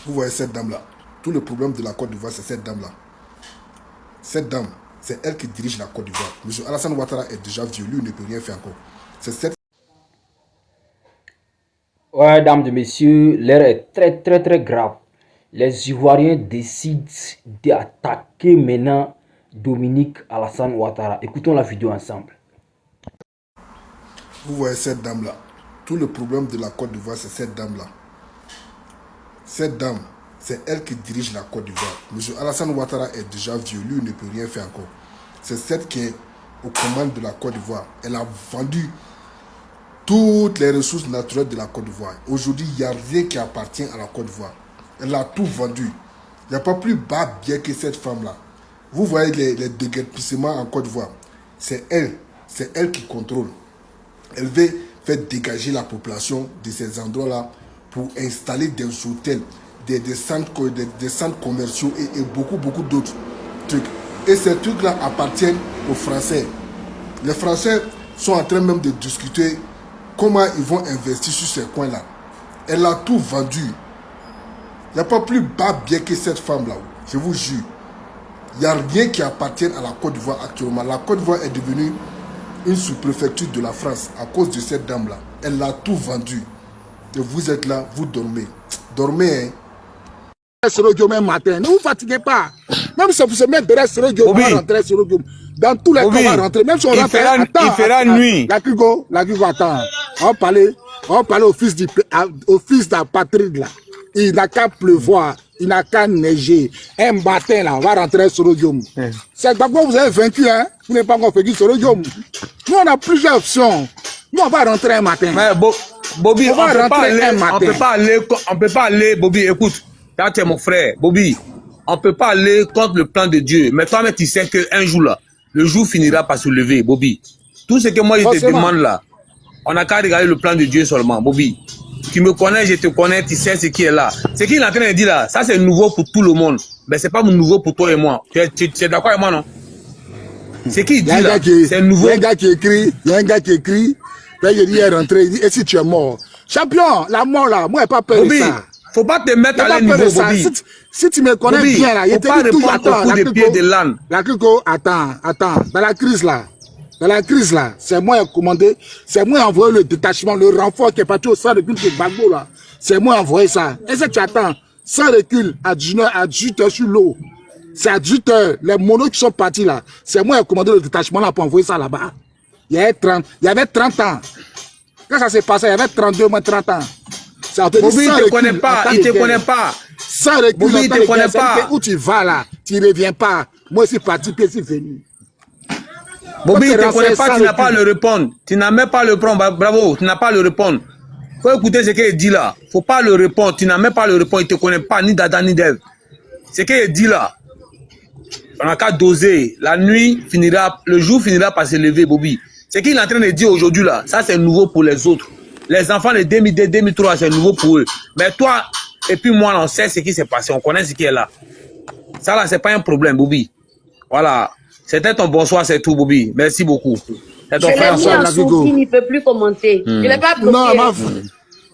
Vous voyez cette dame-là. Tout le problème de la Côte d'Ivoire, c'est cette dame-là. Cette dame, c'est elle qui dirige la Côte d'Ivoire. M. Alassane Ouattara est déjà vieux, lui il ne peut rien faire encore. C'est cette... Ouais, dames et messieurs, l'heure est très grave. Les Ivoiriens décident d'attaquer maintenant Dominique Alassane Ouattara. Écoutons la vidéo ensemble. Vous voyez cette dame-là. Tout le problème de la Côte d'Ivoire, c'est cette dame-là. Cette dame, c'est elle qui dirige la Côte d'Ivoire. M. Alassane Ouattara est déjà vieux, lui il ne peut rien faire encore. C'est celle qui est aux commandes de la Côte d'Ivoire. Elle a vendu toutes les ressources naturelles de la Côte d'Ivoire. Aujourd'hui, il n'y a rien qui appartient à la Côte d'Ivoire. Elle a tout vendu. Il n'y a pas plus bas bien que cette femme-là. Vous voyez les déguerpissements en Côte d'Ivoire. C'est elle qui contrôle. Elle veut faire dégager la population de ces endroits-là pour installer des hôtels, des centres commerciaux et beaucoup d'autres trucs. Et ces trucs-là appartiennent aux Français. Les Français sont en train même de discuter comment ils vont investir sur ces coins-là. Elle a tout vendu. Il n'y a pas plus bas bien que cette femme-là. Je vous jure. Il n'y a rien qui appartient à la Côte d'Ivoire actuellement. La Côte d'Ivoire est devenue une sous-préfecture de la France à cause de cette dame-là. Elle a tout vendu. Et vous êtes là, vous dormez. Dormez, hein. Même matin, ne vous fatiguez pas. Même si vous se mettez derrière Serogio, on va rentrer Serogio. Dans tous les cas, on va rentrer. Même si on rentre, il fera nuit. La Kigo, attends. On va parler au fils de la patrie là. Il n'a qu'à pleuvoir, il n'a qu'à neiger. Un matin là, on va rentrer Serogio. C'est d'abord vous avez vaincu, hein. Vous n'avez pas encore fait Serogio. Nous, on a plusieurs options. Nous, on va rentrer un matin. Mais Bobby, on peut pas aller, Bobby, écoute. Là, tu es mon frère, Bobby. On peut pas aller contre le plan de Dieu. Mais toi-même, tu sais qu'un jour là, le jour finira par se lever, Bobby. Tout ce que moi, je te demande là, on n'a qu'à regarder le plan de Dieu seulement, Bobby. Tu me connais, je te connais, tu sais ce qui est là. Ce qu'il est en train de dire là, ça c'est nouveau pour tout le monde. Mais c'est pas nouveau pour toi et moi. Tu es d'accord avec moi, non? Ce qu'il dit là, c'est nouveau. Il y a un gars qui écrit, là, il est rentré, il dit, et si tu es mort? Champion, la mort là, moi, j'ai pas peur de ça. Faut pas te mettre à leur niveau, Bobby. Si tu me connais Bobby, bien là, il faut pas répondre au coup de pied de l'âne. La Kiko, attends. Dans la crise là, c'est moi qui ai commandé, c'est moi qui ai envoyé le détachement, le renfort qui est parti au centre de culte de Bagbo là. C'est moi qui ai envoyé ça. Et si tu attends, sans recul, à 18h sur l'eau. C'est à 18h, les monos qui sont partis là. C'est moi qui ai commandé le détachement là pour envoyer ça là-bas. Il y avait 30 ans. Quand ça s'est passé, il y avait 32 moins 30 ans. Bobby, il te connaît pas, il te connaît pas. Sans recul, Bobby, il te connaît pas. Où tu vas là, tu ne reviens pas. Moi, je suis parti, puis je suis venu. Bobby, il te connaît pas, tu n'as pas à le répondre. Tu n'as même pas à le prendre, bravo, tu n'as pas à le répondre. Faut écouter ce qu'il dit là. Faut pas le répondre, tu n'as même pas à le répondre. Il te connaît pas, ni d'Adam, ni d'Ève. Ce qu'il dit là, on n'a qu'à doser. La nuit finira, le jour finira par se lever, Bobby. Ce qu'il est en train de dire aujourd'hui là, ça c'est nouveau pour les autres. Les enfants de 2002, 2003, c'est nouveau pour eux. Mais toi, et puis moi, on sait ce qui s'est passé, on connaît ce qui est là. Ça là, c'est pas un problème, Bobby. Voilà. C'était ton bonsoir, c'est tout, Bobby. Merci beaucoup. Je l'ai mis en sourd, il ne peut plus commenter. Je ne l'ai pas bloqué.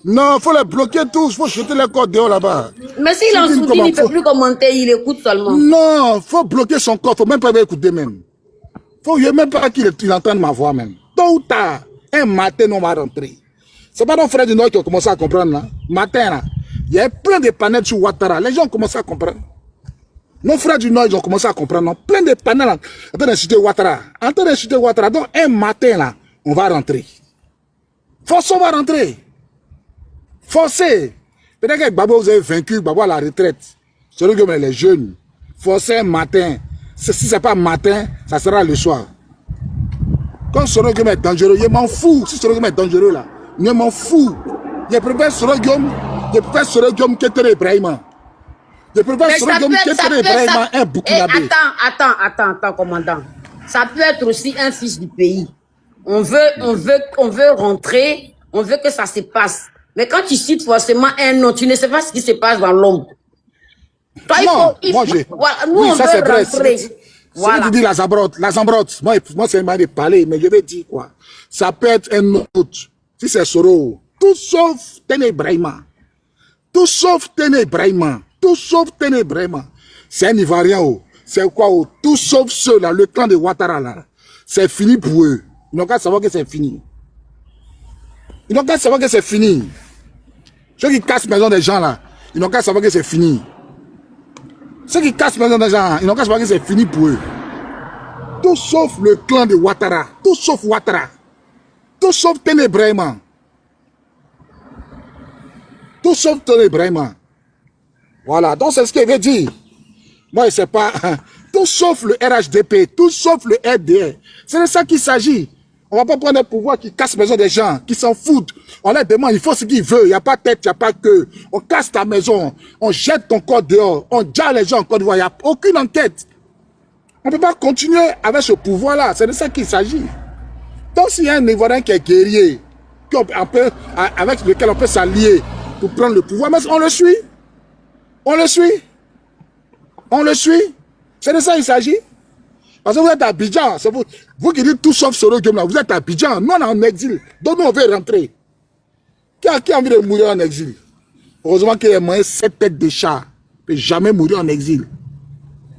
Non, il faut les bloquer tous, il faut jeter les corps dehors là-bas. Mais s'il est en sourd, il ne peut plus commenter, il écoute seulement. Non, il faut bloquer son corps, il ne faut même pas écouter même. Il ne faut même pas qu'il entende ma voix même. Tôt ou tard, un matin, on va rentrer. C'est pas nos frères du Nord qui ont commencé à comprendre là. Matin là, il y a plein de panels sur Ouattara. Les gens ont commencé à comprendre. Nos frères du Nord, ils ont commencé à comprendre. Non? Plein de panels en train d'insulter Ouattara. En train d'insulter Ouattara. Donc un matin là, on va rentrer. Forcez, on va rentrer. Forcez. Peut-être que Babo vous avez vaincu, Babo à la retraite. C'est que les jeunes. Forcez un matin. Si ce n'est pas matin, ça sera le soir. Quand Sorogum est dangereux, je m'en fous. Si Sorogum est dangereux là, je m'en fous. Je préfère Sorogum qu'Etere Ibrahima. Je préfère Sorogum qu'Etere Ibrahima, un Burkinabé. Attends, commandant. Ça peut être aussi un fils du pays. On veut rentrer, on veut que ça se passe. Mais quand tu cites forcément un nom, tu ne sais pas ce qui se passe dans l'ombre. Toi, voilà, nous, oui, on ça veut rentrer. Voilà. Si tu dis la Zambrotte, moi c'est mal de parler, mais je vais dire quoi. Ça peut être un autre. Si c'est Soro, tout sauf Tene Ibrahima. Tout sauf Téné Brahima. Tout sauf Téné Brahima. C'est un Ivoirien. Oh. C'est quoi? Oh? Tout sauf ceux-là, le clan de Ouattara là. C'est fini pour eux. Ils n'ont qu'à savoir que c'est fini. Ils n'ont qu'à savoir que c'est fini. Ceux qui cassent maison des gens là, ils n'ont qu'à savoir que c'est fini. Ceux qui cassent maison des gens, ils n'ont qu'à savoir que c'est fini pour eux. Tout sauf le clan de Ouattara. Tout sauf Ouattara. Tout sauf Téné Brahima. Tout sauf Téné Brahima. Voilà, donc c'est ce qu'il veut dire. Moi, je ne sais pas. Tout sauf le RHDP, tout sauf le RDR. C'est de ça qu'il s'agit. On ne va pas prendre un pouvoir qui casse la maison des gens, qui s'en foutent. On leur demande, il faut ce qu'ils veulent. Il n'y a pas de tête, il n'y a pas de queue. On casse ta maison, on jette ton corps dehors, on gère les gens en Côte d'Ivoire. Il n'y a aucune enquête. On ne peut pas continuer avec ce pouvoir-là. C'est de ça qu'il s'agit. Donc, s'il y a un Ivoirien qui est guerrier, avec lequel on peut s'allier pour prendre le pouvoir, mais on le suit. On le suit. On le suit. C'est de ça qu'il s'agit. Parce que vous êtes à Abidjan. C'est vous qui dites tout sauf Soro Guillaume là. Vous êtes à Abidjan. Nous, on est en exil. Donc, nous, on veut rentrer. Qui a envie de mourir en exil? Heureusement qu'il y a moyen 7 têtes de chat. Ne peut jamais mourir en exil.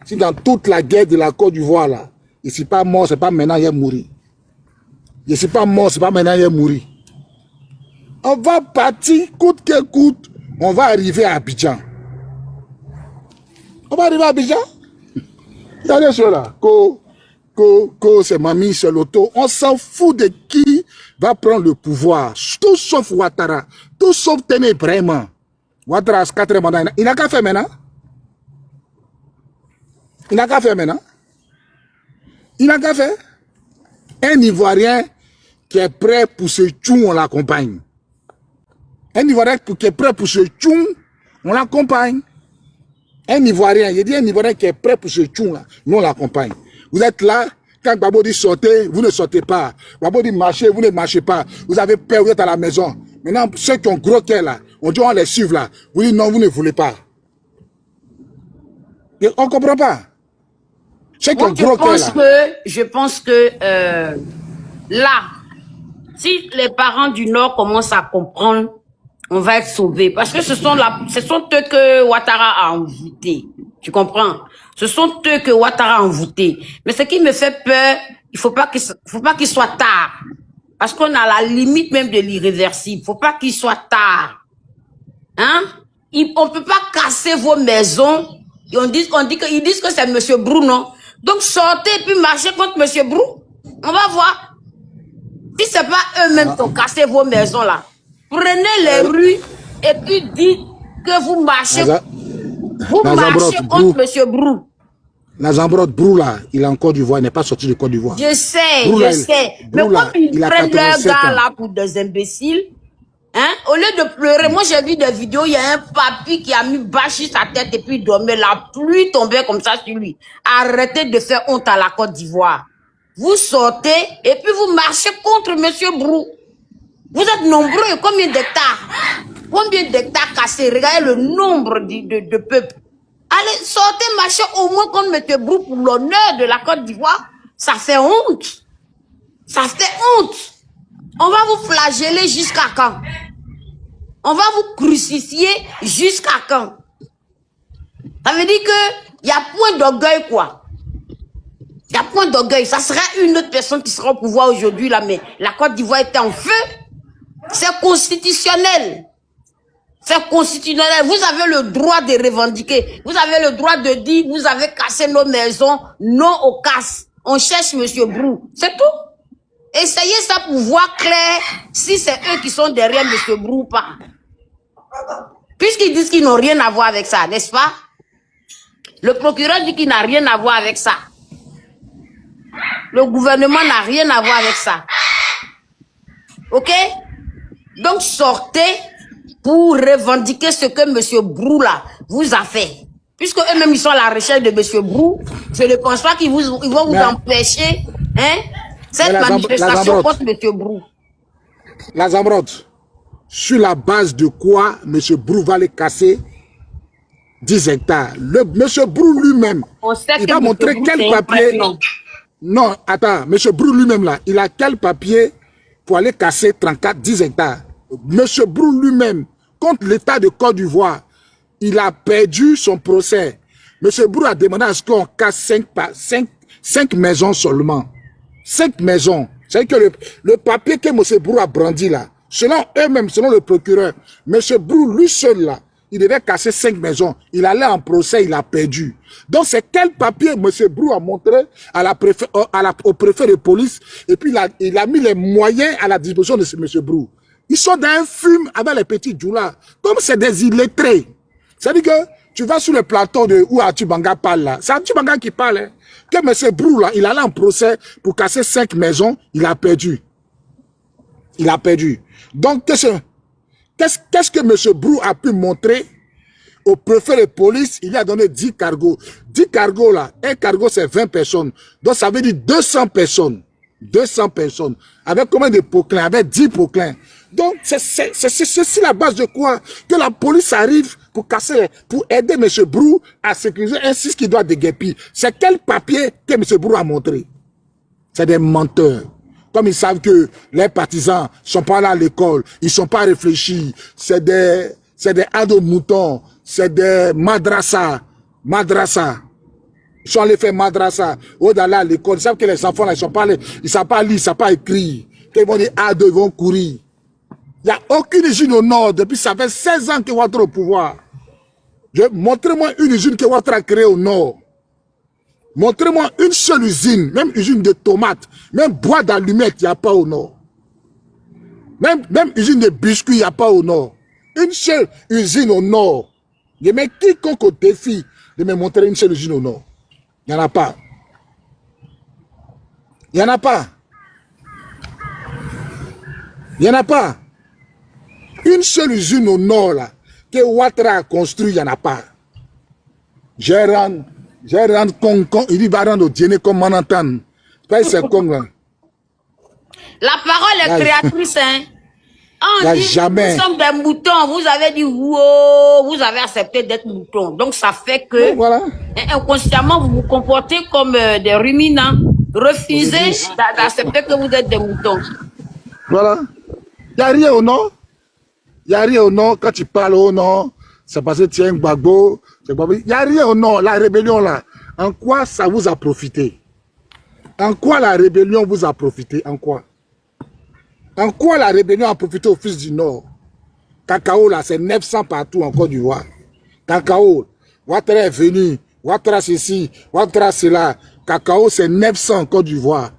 Si dans toute la guerre de la Côte d'Ivoire, là, il ne suis pas mort, c'est pas maintenant il est mourir. Il ne suis pas mort, c'est pas maintenant il est mourir. On va partir, coûte que coûte, on va arriver à Abidjan. On va arriver à Abidjan. Regardez cela. C'est Mamie, c'est l'auto. On s'en fout de qui va prendre le pouvoir. Tout sauf Ouattara. Tout sauf Téné Brahima. Ouattara a 4 mandats. Il n'a qu'à faire maintenant. Il n'a qu'à faire maintenant. Il n'a qu'à faire. Un Ivoirien qui est prêt pour ce tchoum, on l'accompagne. Un Ivoirien qui est prêt pour ce tchoum, on l'accompagne. Un Ivoirien, il dit un Ivoirien qui est prêt pour ce tchoum là, nous on l'accompagne. Vous êtes là, quand Gbagbo dit sortez, vous ne sortez pas. Gbagbo dit marchez, vous ne marchez pas. Vous avez peur, vous êtes à la maison. Maintenant, ceux qui ont gros cœur là, on dit on les suive là. Vous dites non, vous ne voulez pas. Et on ne comprend pas. Ceux qui ont gros cœur là. Je pense que là, si les parents du Nord commencent à comprendre, on va être sauvés. Parce que ce sont eux que Ouattara a envoûtés. Tu comprends? Ce sont eux que Ouattara a envoûtés. Mais ce qui me fait peur, il faut pas qu'il soit tard. Parce qu'on a la limite même de l'irréversible. Faut pas qu'il soit tard. Hein? On peut pas casser vos maisons. Et ils disent que c'est Monsieur Brou, non? Donc sortez et puis marchez contre Monsieur Brou. On va voir. Si c'est pas eux-mêmes qui ont cassé vos maisons là. Prenez les rues et puis dites que vous marchez, contre Monsieur Brou. Nazambrod Brou là, il est en Côte d'Ivoire, il n'est pas sorti de Côte d'Ivoire. Je sais. Mais comme ils prennent leurs gars là pour des imbéciles, hein, au lieu de pleurer, moi j'ai vu des vidéos, il y a un papy qui a mis bâche sur sa tête et puis il dormait, la pluie tombait comme ça sur lui. Arrêtez de faire honte à la Côte d'Ivoire. Vous sortez et puis vous marchez contre Monsieur Brou. Vous êtes nombreux, combien d'hectares? Combien d'hectares cassés? Regardez le nombre de peuples. Allez, sortez, marchez au moins contre M. Brou pour l'honneur de la Côte d'Ivoire. Ça fait honte. Ça fait honte. On va vous flageller jusqu'à quand? On va vous crucifier jusqu'à quand? Ça veut dire que il y a point d'orgueil, quoi. Il y a point d'orgueil. Ça sera une autre personne qui sera au pouvoir aujourd'hui, là, mais la Côte d'Ivoire était en feu. C'est constitutionnel. C'est constitutionnel. Vous avez le droit de revendiquer. Vous avez le droit de dire, vous avez cassé nos maisons. Non au casse. On cherche Monsieur Brou. C'est tout. Essayez ça pour voir clair si c'est eux qui sont derrière Monsieur Brou ou pas. Puisqu'ils disent qu'ils n'ont rien à voir avec ça, n'est-ce pas? Le procureur dit qu'il n'a rien à voir avec ça. Le gouvernement n'a rien à voir avec ça. Ok? Donc sortez pour revendiquer ce que M. Brou là vous a fait. Puisque eux-mêmes ils sont à la recherche de M. Brou, je ne pense pas qu'ils vont vous empêcher, hein, cette manifestation contre M. Brou. La Zambrod, sur la base de quoi M. Brou va les casser 10 hectares. M. Brou lui-même, il va montrer quel papier. Non, attends, M. Brou lui-même là, il a quel papier pour aller casser 10 hectares. M. Brou lui-même, contre l'État de Côte d'Ivoire, il a perdu son procès. M. Brou a demandé à ce qu'on casse 5 maisons seulement. 5 maisons. C'est-à-dire que le papier que M. Brou a brandi là, selon eux-mêmes, selon le procureur, M. Brou, lui seul là, il devait casser 5 maisons. Il allait en procès, il a perdu. Donc c'est quel papier M. Brou a montré au préfet de police, et puis il a mis les moyens à la disposition de M. Brou. Ils sont dans un fume avec les petits djoulas. Comme c'est des illettrés. C'est-à-dire que tu vas sur le plateau de où Atubanga parle là. C'est Atubanga qui parle. Hein. Que M. Brou là, il allait en procès pour casser 5 maisons, il a perdu. Il a perdu. Donc qu'est-ce que M. Brou a pu montrer au préfet de police? Il lui a donné 10 cargos. 10 cargos là, un cargo c'est 20 personnes. Donc ça veut dire 200 personnes. 200 personnes. Avec combien de poquelins? Avec 10 poquelins. Donc c'est ceci la base de quoi? Que la police arrive pour aider M. Brou à sécuriser un site qui doit déguerpir. C'est quel papier que M. Brou a montré? C'est des menteurs. Comme ils savent que les partisans ne sont pas là à l'école, ils ne sont pas réfléchis, c'est des ados moutons, c'est des madrasa. Ils sont allés faire madrasa, ou d'aller à l'école. Ils savent que les enfants là, ils ne savent pas lire, ils ne savent pas écrire. Ils vont dire ados, ils vont courir. Il n'y a aucune usine au nord, depuis ça fait 16 ans que Ouattara est au pouvoir. Montrez-moi une usine que Ouattara a créée au nord. Montrez-moi une seule usine, même usine de tomates, même bois d'allumettes, il n'y a pas au nord. Même usine de biscuits, il n'y a pas au nord. Une seule usine au nord. Je mets quiconque au défi de me montrer une seule usine au nord. Il n'y en a pas. Il n'y en a pas. Il n'y en a pas. Une seule usine au nord, là, que Ouattara a construit, il n'y en a pas. J'ai rendu Kong, il dit va rendre au dîner comme Manantan. C'est Kong là. La parole est créatrice, hein. On dit, jamais. Nous sommes des moutons. Vous avez dit, wow, vous avez accepté d'être moutons. Donc, ça fait que, voilà. Inconsciemment, vous vous comportez comme des ruminants. Refusez d'accepter que vous êtes des moutons. Voilà. Il n'y a rien au nord. Il n'y a rien au nord. Quand tu parles au nord, c'est parce que tu es un gbagbo. Il n'y a rien au nord. La rébellion là, en quoi ça vous a profité? En quoi la rébellion vous a profité? En quoi? En quoi la rébellion a profité aux fils du Nord? Cacao là, c'est 900 partout en Côte d'Ivoire. Cacao, Ouattara est venu, Ouattara ceci, Ouattara cela. Cacao, c'est 900 en Côte d'Ivoire.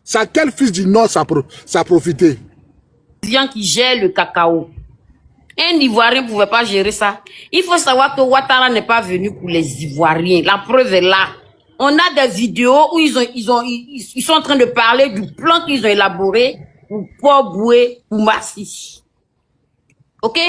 Ça, quel fils du Nord ça a profité? Qui gère le cacao. Un Ivoirien ne pouvait pas gérer ça. Il faut savoir que Ouattara n'est pas venu pour les Ivoiriens. La preuve est là. On a des vidéos où ils sont en train de parler du plan qu'ils ont élaboré pour Paul Boué, pour Massi. Ok?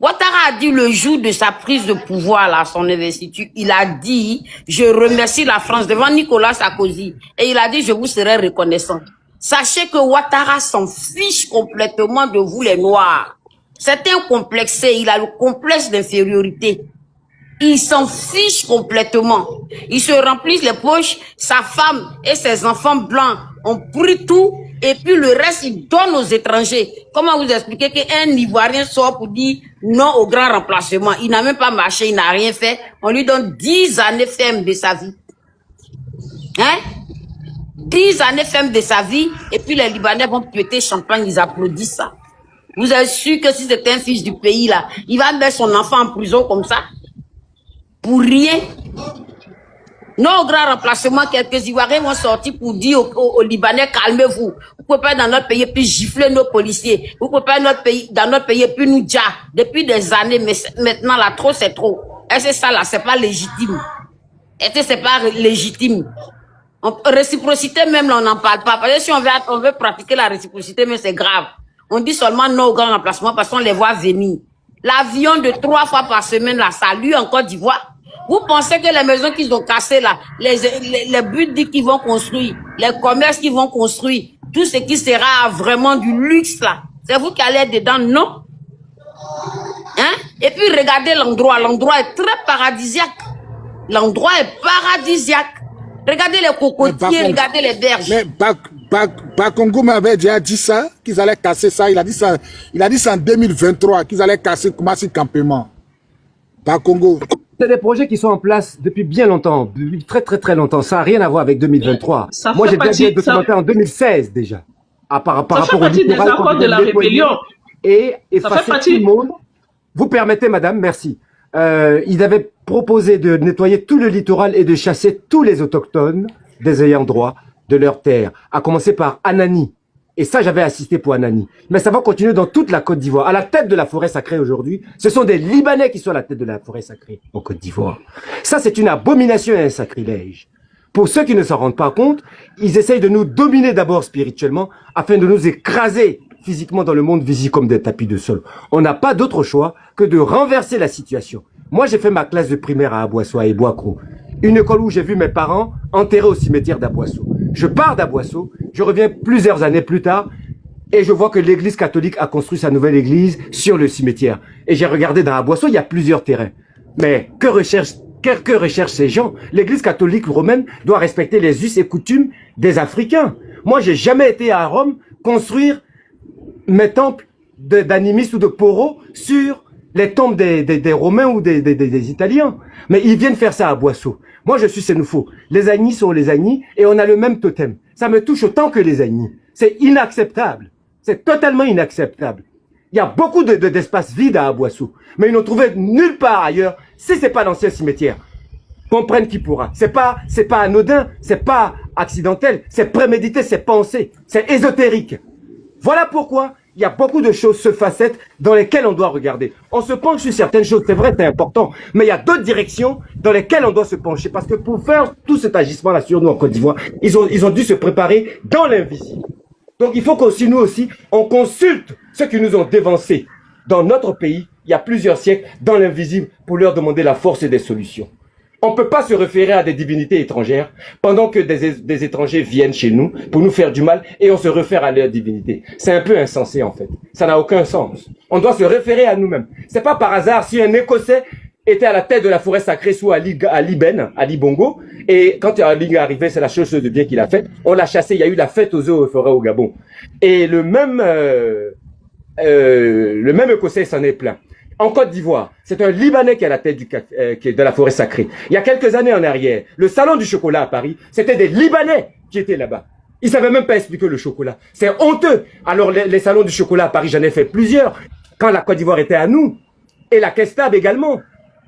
Ouattara a dit le jour de sa prise de pouvoir, là, son investiture, il a dit, je remercie la France devant Nicolas Sarkozy. Et il a dit, je vous serai reconnaissant. Sachez que Ouattara s'en fiche complètement de vous, les Noirs. C'est un complexé, il a le complexe d'infériorité. Il s'en fiche complètement. Il se remplissent les poches, sa femme et ses enfants blancs ont pris tout, et puis le reste, il donne aux étrangers. Comment vous expliquer qu'un Ivoirien sort pour dire non au grand remplacement? Il n'a même pas marché, il n'a rien fait. On lui donne 10 années fermes de sa vie. Hein? 10 années fermes de sa vie, et puis les Libanais vont péter champagne, ils applaudissent ça. Vous êtes sûr que si c'était un fils du pays, là, il va mettre son enfant en prison comme ça? Pour rien. Non, au grand remplacement, quelques Ivoiriens vont sortir pour dire aux Libanais, calmez-vous. Vous ne pouvez pas dans notre pays puis gifler nos policiers. Vous ne pouvez pas dans notre pays puis nous dire depuis des années, mais maintenant là, trop c'est trop. Est-ce que ça là, c'est pas légitime? Est-ce que c'est pas légitime? Réciprocité même là, on n'en parle pas. Parce que si on veut pratiquer la réciprocité, mais c'est grave. On dit seulement non au grand remplacement parce qu'on les voit venir. L'avion de 3 fois par semaine là, salue en Côte d'Ivoire. Vous pensez que les maisons qu'ils ont cassées là, les buts qu'ils vont construire, les commerces qu'ils vont construire, tout ce qui sera vraiment du luxe là, c'est vous qui allez être dedans, non? Hein? Et puis regardez l'endroit, l'endroit est très paradisiaque. L'endroit est paradisiaque. Regardez les cocotiers, regardez les berges. Mais Bakongo m'avait déjà dit ça, qu'ils allaient casser ça. Il a dit ça en 2023, qu'ils allaient casser Kumasi campement. Bakongo. C'est des projets qui sont en place depuis bien longtemps, depuis très longtemps. Ça n'a rien à voir avec 2023. Moi, j'ai déjà bien documenté en 2016 déjà. Par rapport fait partie des accords de la rébellion. Et effacer tout le monde. Vous permettez, madame, merci. Ils avaient proposé de nettoyer tout le littoral et de chasser tous les autochtones des ayants droit de leurs terres, à commencer par Anani. Et ça, j'avais assisté pour Anani. Mais ça va continuer dans toute la Côte d'Ivoire. À la tête de la forêt sacrée aujourd'hui, ce sont des Libanais qui sont à la tête de la forêt sacrée en Côte d'Ivoire. Ça, c'est une abomination et un sacrilège. Pour ceux qui ne s'en rendent pas compte, ils essayent de nous dominer d'abord spirituellement afin de nous écraser physiquement dans le monde visible comme des tapis de sol. On n'a pas d'autre choix que de renverser la situation. Moi, j'ai fait ma classe de primaire à Aboisseau, à Eboakro. Une école où j'ai vu mes parents enterrés au cimetière d'Aboisseau. Je pars d'Aboisseau, je reviens plusieurs années plus tard et je vois que l'église catholique a construit sa nouvelle église sur le cimetière. Et j'ai regardé dans Aboisseau, il y a plusieurs terrains. Mais que recherchent ces gens? L'église catholique romaine doit respecter les us et coutumes des Africains. Moi, j'ai jamais été à Rome construire mes temples d'animistes ou de Poro sur les tombes des Romains ou des Italiens. Mais ils viennent faire ça à Boisseau. Moi, je suis Sénoufo. Les Agnis sont les Agnis et on a le même totem. Ça me touche autant que les Agnis. C'est inacceptable. C'est totalement inacceptable. Il y a beaucoup d'espaces vides à Aboissou, mais ils n'ont trouvé nulle part ailleurs, si c'est pas l'ancien cimetière. Comprenne qui pourra. C'est pas anodin, c'est pas accidentel, c'est prémédité, c'est pensé, c'est ésotérique. Voilà pourquoi il y a beaucoup de choses, ce facette, dans lesquelles on doit regarder. On se penche sur certaines choses, c'est vrai, c'est important, mais il y a d'autres directions dans lesquelles on doit se pencher, parce que pour faire tout cet agissement-là sur nous en Côte d'Ivoire, ils ont dû se préparer dans l'invisible. Donc il faut qu'aussi, nous aussi, on consulte ceux qui nous ont dévancés dans notre pays, il y a plusieurs siècles, dans l'invisible, pour leur demander la force et des solutions. On ne peut pas se référer à des divinités étrangères pendant que des étrangers viennent chez nous pour nous faire du mal et on se réfère à leurs divinités. C'est un peu insensé en fait. Ça n'a aucun sens. On doit se référer à nous-mêmes. C'est pas par hasard si un Écossais était à la tête de la forêt sacrée sous Ali Bongo, et quand Ali est arrivé, c'est la chose de bien qu'il a faite. On l'a chassé. Il y a eu la fête aux eaux et forêts au Gabon. Et le même Écossais s'en est plaint. En Côte d'Ivoire, c'est un Libanais qui est à la tête de la forêt sacrée. Il y a quelques années en arrière, le salon du chocolat à Paris, c'était des Libanais qui étaient là-bas. Ils savaient même pas expliquer le chocolat. C'est honteux. Alors les salons du chocolat à Paris, j'en ai fait plusieurs. Quand la Côte d'Ivoire était à nous, et la Kestab également.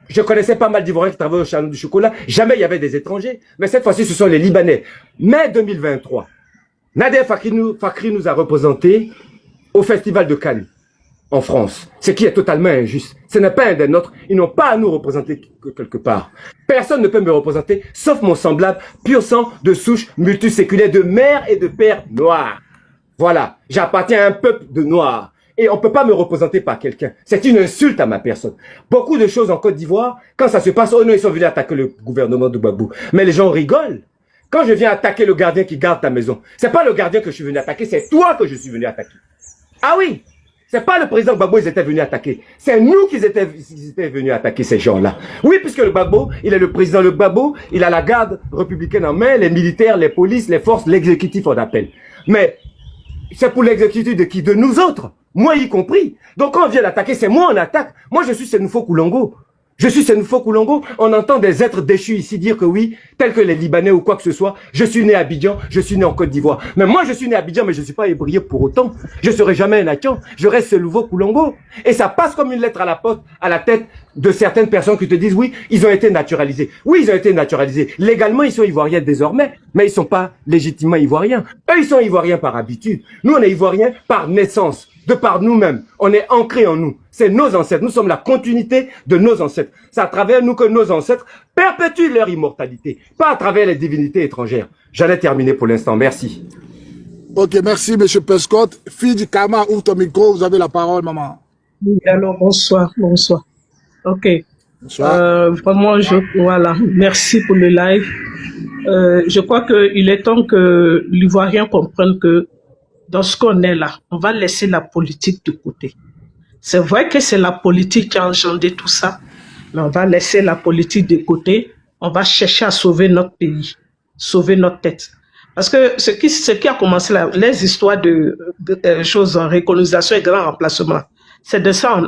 Je connaissais pas mal d'Ivoiriens qui travaillaient au salon du chocolat. Jamais il y avait des étrangers. Mais cette fois-ci, ce sont les Libanais. Mai 2023, Nader Fakri nous a représentés au Festival de Cannes. En France, ce qui est totalement injuste. Ce n'est pas un des nôtres, ils n'ont pas à nous représenter quelque part. Personne ne peut me représenter, sauf mon semblable, pur sang de souche multiséculaire de mère et de père noirs. Voilà, j'appartiens à un peuple de noirs. Et on ne peut pas me représenter par quelqu'un. C'est une insulte à ma personne. Beaucoup de choses en Côte d'Ivoire, quand ça se passe, oh non, ils sont venus attaquer le gouvernement de Gbagbo. Mais les gens rigolent. Quand je viens attaquer le gardien qui garde ta maison, c'est pas le gardien que je suis venu attaquer, c'est toi que je suis venu attaquer. Ah oui! C'est pas le président Gbagbo ils étaient venus attaquer. C'est nous qui étaient venus attaquer ces gens-là. Oui, puisque le Gbagbo, il est le président. Le Gbagbo, il a la garde républicaine en main, les militaires, les polices, les forces, l'exécutif on appelle. Mais c'est pour l'exécutif de qui? De nous autres. Moi y compris. Donc quand on vient l'attaquer, c'est moi on attaque. Moi je suis Sénoufo Koulongo. Je suis Sénoufo Koulongo. On entend des êtres déchus ici dire que oui, tels que les Libanais ou quoi que ce soit, je suis né à Abidjan, je suis né en Côte d'Ivoire. Mais moi, je suis né à Abidjan, mais je ne suis pas hébreu pour autant. Je serai jamais un Akan. Je reste Sénoufo Koulongo. Et ça passe comme une lettre à la poste, à la tête de certaines personnes qui te disent oui, ils ont été naturalisés. Oui, ils ont été naturalisés. Légalement, ils sont ivoiriens désormais, mais ils sont pas légitimement ivoiriens. Eux, ils sont ivoiriens par habitude. Nous, on est ivoiriens par naissance. De par nous-mêmes, on est ancré en nous. C'est nos ancêtres. Nous sommes la continuité de nos ancêtres. C'est à travers nous que nos ancêtres perpétuent leur immortalité, pas à travers les divinités étrangères. J'allais terminer pour l'instant. Merci. Ok, merci, M. Pescott. Fidi Kama, ouvre ton micro. Vous avez la parole, maman. Oui, alors, bonsoir. Ok. Bonsoir. Vraiment, voilà. Merci pour le live. Je crois qu'il est temps que l'Ivoirien comprenne que dans ce qu'on est là, on va laisser la politique de côté. C'est vrai que c'est la politique qui a engendré tout ça, mais on va laisser la politique de côté. On va chercher à sauver notre pays, sauver notre tête. Parce que ce qui a commencé là, les histoires de choses en récolonisation et grand remplacement, c'est dans ça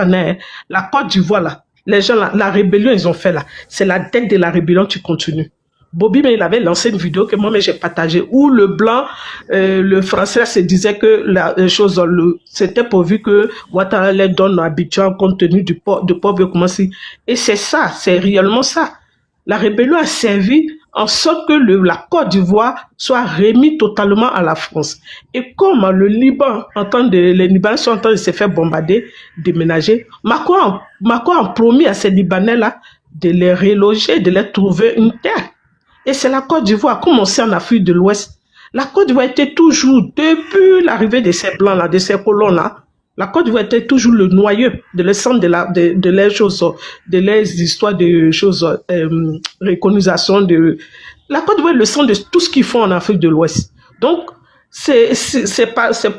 on est. La Côte d'Ivoire là, les gens là, la rébellion ils ont fait là, c'est la dette de la rébellion qui continue. Bobby, mais il avait lancé une vidéo que moi j'ai partagée où le blanc, le français se disait que la chose, c'était pourvu que Ouattara les donne à Abidjan compte tenu du pauvre comment si. Et c'est ça, c'est réellement ça. La rébellion a servi en sorte que la Côte d'Ivoire soit remise totalement à la France. Et comme le Liban, les Libanais sont en train de se faire bombarder, déménager, Macron a promis à ces Libanais-là de les reloger, de les trouver une terre. Et c'est la Côte d'Ivoire, comme on sait en Afrique de l'Ouest. La Côte d'Ivoire était toujours, depuis l'arrivée de ces blancs-là, de ces colons-là, la Côte d'Ivoire était toujours le noyau de le centre de les choses, de les histoires de choses, récolonisation la Côte d'Ivoire est le centre de tout ce qu'ils font en Afrique de l'Ouest. Donc, c'est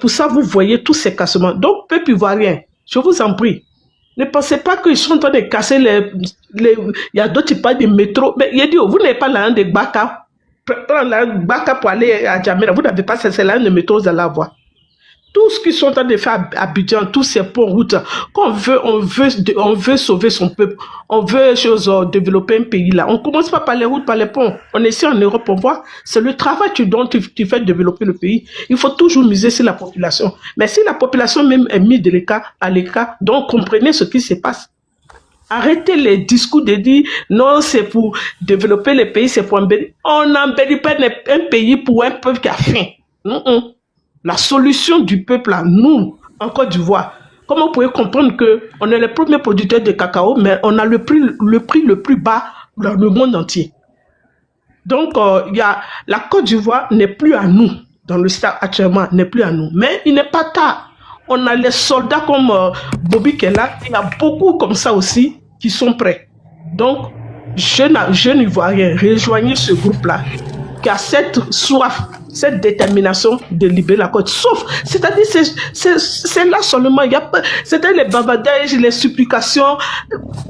pour ça que vous voyez tous ces cassements. Donc, peuple ivoirien, je vous en prie, ne pensez pas qu'ils sont en train de casser il y a d'autres qui parlent de métro. Mais il a dit, vous n'avez pas la de Baka. Prendre la Baka pour aller à Djamena. Vous n'avez pas c'est la de métro, vous allez avoir. Tout ce qu'ils sont en train de faire à Abidjan, tous ces ponts routes, quand on veut sauver son peuple, on veut développer un pays là. On commence pas par les routes, par les ponts. On est ici en Europe, on voit. C'est le travail dont tu fais développer le pays. Il faut toujours miser sur la population. Mais si la population même est mise à l'écart, donc comprenez ce qui se passe. Arrêtez les discours de dire non, c'est pour développer le pays, c'est pour embellir. On n'embellit pas un pays pour un peuple qui a faim. La solution du peuple, là, nous, en Côte d'Ivoire, comment vous pouvez comprendre qu'on est les premiers producteurs de cacao, mais on a le prix le plus bas dans le monde entier. Donc, la Côte d'Ivoire n'est plus à nous, dans le stade actuellement, n'est plus à nous. Mais il n'est pas tard. On a les soldats comme Bobby qui est là, il y a beaucoup comme ça aussi qui sont prêts. Donc, jeunes Ivoiriens, rejoignez ce groupe-là, qui a cette soif, cette détermination de libérer la côte. Sauf, c'est-à-dire, c'est là seulement, c'est-à-dire les bavardage, les supplications,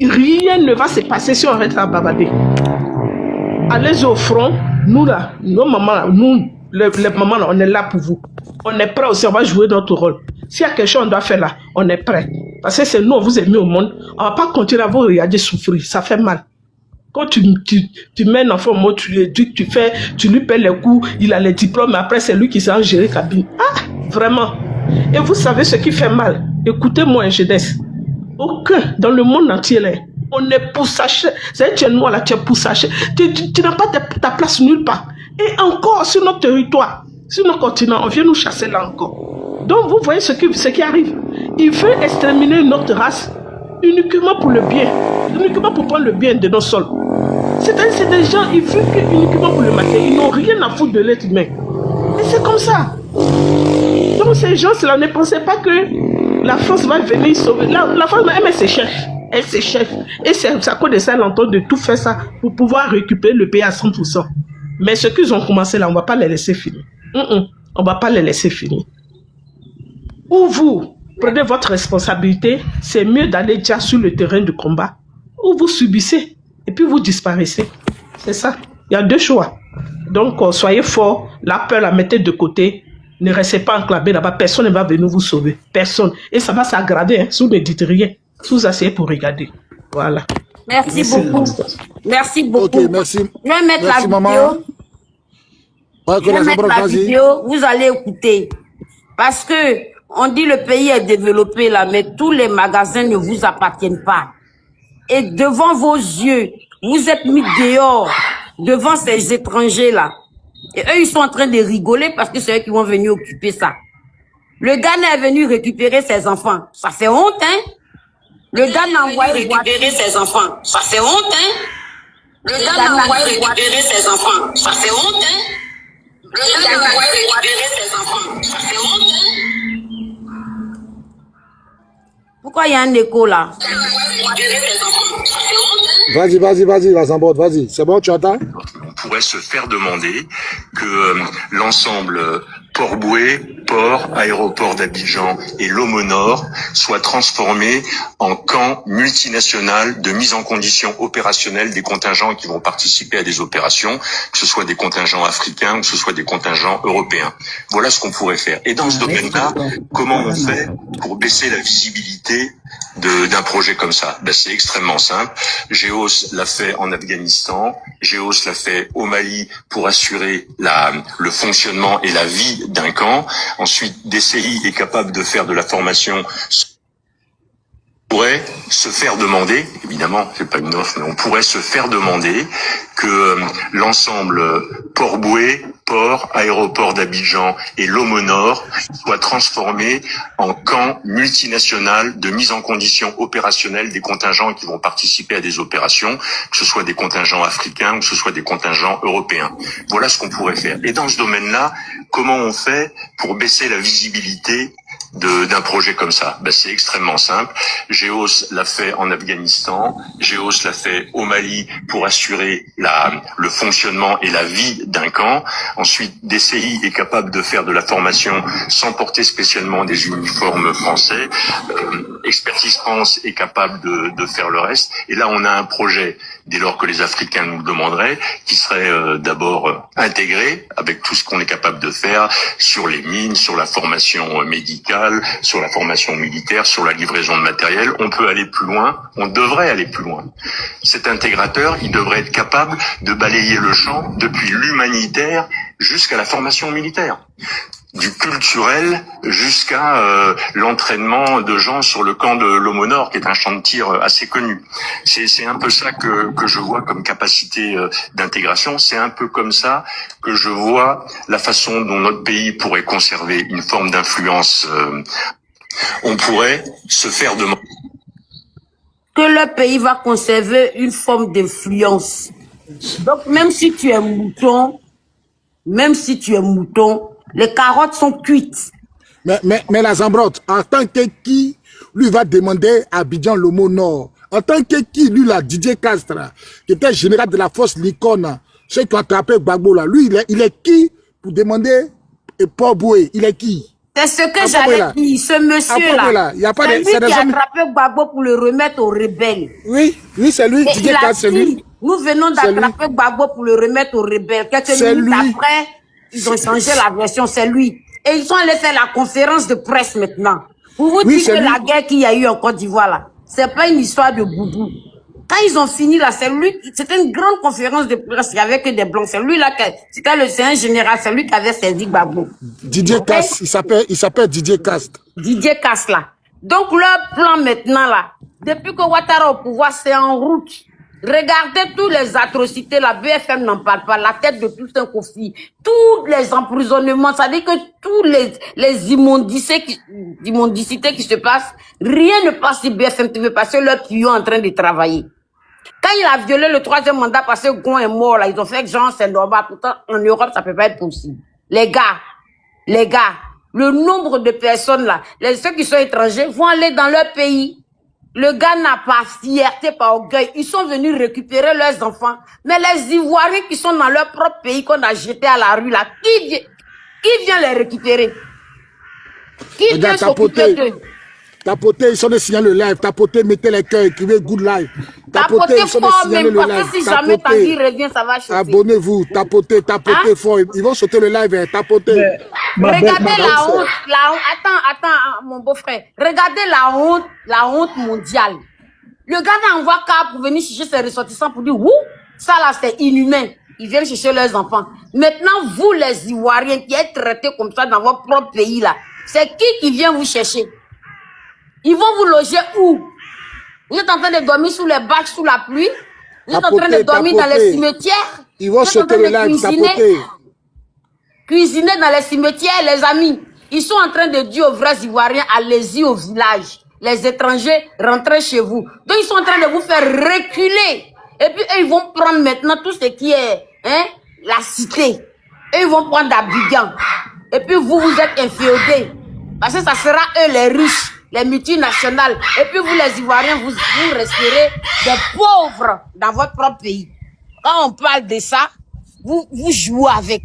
rien ne va se passer si on arrête à bavarder. Allez au front, nous là, nos mamans là, nous, les mamans là, on est là pour vous. On est prêts aussi, on va jouer notre rôle. S'il y a quelque chose qu'on doit faire là, on est prêts. Parce que c'est nous, on vous a mis au monde, on ne va pas continuer à vous regarder souffrir, ça fait mal. Quand tu mets un enfant au monde, tu l'éduques, tu lui paies les coups, il a les diplômes, mais après c'est lui qui s'en gérer cabine. Ah, vraiment. Et vous savez ce qui fait mal. Écoutez-moi, jeunesse. Aucun, dans le monde entier, là, on est poursaché. C'est tu es noir là, tu es poursaché. Tu n'as pas ta place nulle part. Et encore, sur notre territoire, sur notre continent, on vient nous chasser là encore. Donc vous voyez ce qui arrive. Il veut exterminer notre race uniquement pour le bien, uniquement pour prendre le bien de nos sols. C'est-à-dire c'est des gens, ils vivent uniquement pour le matin, ils n'ont rien à foutre de l'être humain. Et c'est comme ça. Donc ces gens-là, ne pensez pas que la France va venir sauver. La France, elle se cherche. Elle se cherche. Et c'est à cause de ça, elle entend de tout faire ça pour pouvoir récupérer le pays à 100%. Mais ce qu'ils ont commencé là, on ne va pas les laisser finir. On ne va pas les laisser finir. Ou vous prenez votre responsabilité, c'est mieux d'aller déjà sur le terrain de combat, ou vous subissez, et puis vous disparaissez. C'est ça. Il y a deux choix. Donc, soyez forts, la peur, la mettez de côté, ne restez pas enclavé là-bas, personne ne va venir vous sauver. Personne. Et ça va s'aggraver, hein, si vous ne dites rien. Si vous asseyez pour regarder. Voilà. Merci beaucoup. Merci beaucoup. Ok, merci. Je vais mettre merci, la maman. vidéo. Ouais, Je vais mettre la vidéo, vous allez écouter. Parce que on dit le pays est développé là, mais tous les magasins ne vous appartiennent pas. Et devant vos yeux, vous êtes mis dehors, devant ces étrangers là. Et eux, ils sont en train de rigoler parce que c'est eux qui vont venir occuper ça. Le Ghana est venu récupérer ses enfants. Ça fait honte, hein? Le Ghana a envoyé récupérer ses enfants. Ça fait honte, hein? Le Ghana a envoyé récupérer ses enfants. Ça fait honte, hein? Le Ghana a envoyé récupérer ses enfants. Ça fait honte, hein? Pourquoi il y a un écho là? Vas-y, la Zambotte, vas-y. C'est bon, tu entends? On pourrait se faire demander que l'ensemble Port-Bouët, port, aéroport d'Abidjan et Lomo Nord soient transformés en camps multinational de mise en condition opérationnelle des contingents qui vont participer à des opérations, que ce soit des contingents africains ou que ce soit des contingents européens. Voilà ce qu'on pourrait faire. Et dans ce domaine-là, comment on fait pour baisser la visibilité d'un projet comme ça? C'est extrêmement simple. GEOS l'a fait en Afghanistan, GEOS l'a fait au Mali pour assurer le fonctionnement et la vie d'un camp. Ensuite, DCI est capable de faire de la formation. Pourrait se faire demander, évidemment, c'est pas une offre, mais on pourrait se faire demander que l'ensemble Port-Bouët, port, aéroport d'Abidjan et Lomo Nord soient transformés en camps multinational de mise en condition opérationnelle des contingents qui vont participer à des opérations, que ce soit des contingents africains ou que ce soit des contingents européens. Voilà ce qu'on pourrait faire. Et dans ce domaine-là, comment on fait pour baisser la visibilité d'un projet comme ça? C'est extrêmement simple. GEOS l'a fait en Afghanistan, GEOS l'a fait au Mali pour assurer le fonctionnement et la vie d'un camp. Ensuite, DCI est capable de faire de la formation sans porter spécialement des uniformes français. Expertise France est capable de faire le reste. Et là, on a un projet, dès lors que les Africains nous le demanderaient, qui serait d'abord intégré avec tout ce qu'on est capable de faire sur les mines, sur la formation médicale, sur la formation militaire, sur la livraison de matériel. On peut aller plus loin, on devrait aller plus loin. Cet intégrateur, il devrait être capable de balayer le champ depuis l'humanitaire jusqu'à la formation militaire, du culturel jusqu'à l'entraînement de gens sur le camp de Lomo Nord, qui est un champ de tir assez connu. C'est un peu ça que je vois comme capacité d'intégration. C'est un peu comme ça que je vois la façon dont notre pays pourrait conserver une forme d'influence. On pourrait se faire demander que le pays va conserver une forme d'influence. Donc même si tu es mouton, les carottes sont cuites. Mais la Zambrotte, en tant que qui lui va demander à Abidjan Lomo Nord, en tant que qui, lui, la Didier Castres, qui était général de la force Likon, ceux qui ont attrapé Gbagbo là, lui, il est qui pour demander Port-Bouët? Il est qui? C'est ce que j'avais dit, ce monsieur-là. C'est lui qui a attrapé Gbagbo pour le remettre aux rebelles. Oui, c'est lui, Didier Castres, c'est lui. Nous venons d'attraper Gbagbo pour le remettre aux rebelles. Quelques minutes après, ils ont changé la version, c'est lui. Et ils sont allés faire la conférence de presse maintenant. Pour vous dire que la guerre qu'il y a eu en Côte d'Ivoire là, c'est pas une histoire de boubou. Quand ils ont fini là, c'est lui, c'était une grande conférence de presse, il y avait que des blancs. C'est lui là, c'est un général, c'est lui qui avait servi Gbagbo. Didier Castres, il s'appelle Didier Castres. Didier Castres là. Donc leur plan maintenant là, depuis que Ouattara au pouvoir, c'est en route. Regardez toutes les atrocités, la BFM n'en parle pas, la tête de tout un conflit, tous les emprisonnements, ça veut dire que tous les immondicités qui se passent, rien ne passe sur BFM TV parce que leur pion est en train de travailler. Quand il a violé le 3e mandat parce que Gon est mort, là, ils ont fait que genre c'est normal, pourtant en Europe ça peut pas être possible. Les gars, le nombre de personnes là, ceux qui sont étrangers vont aller dans leur pays. Le gars n'a pas fierté, pas orgueil. Ils sont venus récupérer leurs enfants. Mais les Ivoiriens qui sont dans leur propre pays, qu'on a jeté à la rue, là, qui vient les récupérer? Qui vient s'occuper d'eux? Tapoter, ils sont de signaler le live. Tapoter, mettez les cœurs, écrivez good live. Tapoter fort même, parce que si jamais Tanguy revient, ça va chauffer. Abonnez-vous, tapotez fort. Ils vont sauter le live, tapotez. Regardez la honte, attends, mon beau-frère. Regardez la honte mondiale. Le gars n'envoie qu'à pour venir chercher ses ressortissants pour dire, ouh, ça là, c'est inhumain. Ils viennent chercher leurs enfants. Maintenant, vous, les Ivoiriens, qui êtes traités comme ça dans votre propre pays là, c'est qui vient vous chercher? Ils vont vous loger où? Vous êtes en train de dormir sous les bâches, sous la pluie? Vous êtes en train de dormir dans les cimetières? Ils vont sauter le live, cuisiner dans les cimetières, les amis. Ils sont en train de dire aux vrais Ivoiriens, allez-y au village. Les étrangers, rentrez chez vous. Donc, ils sont en train de vous faire reculer. Et puis, eux, ils vont prendre maintenant tout ce qui est la cité. Eux, ils vont prendre Abidjan. Et puis, vous êtes inféodés. Parce que ça sera eux les riches, les multinationales. Et puis, vous, les Ivoiriens, vous resterez des pauvres dans votre propre pays. Quand on parle de ça, vous jouez avec.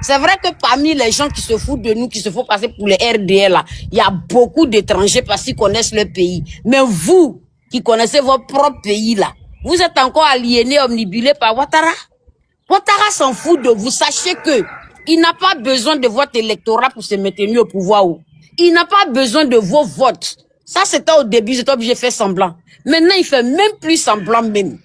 C'est vrai que parmi les gens qui se foutent de nous, qui se font passer pour les RDL, là, il y a beaucoup d'étrangers parce qu'ils connaissent leur pays. Mais vous, qui connaissez votre propre pays, là, vous êtes encore aliénés, omnibulés par Ouattara. Ouattara s'en fout de vous. Sachez que il n'a pas besoin de votre électorat pour se maintenir au pouvoir. Il n'a pas besoin de vos votes. Ça, c'était au début, j'étais obligé de faire semblant. Maintenant, il fait même plus semblant même.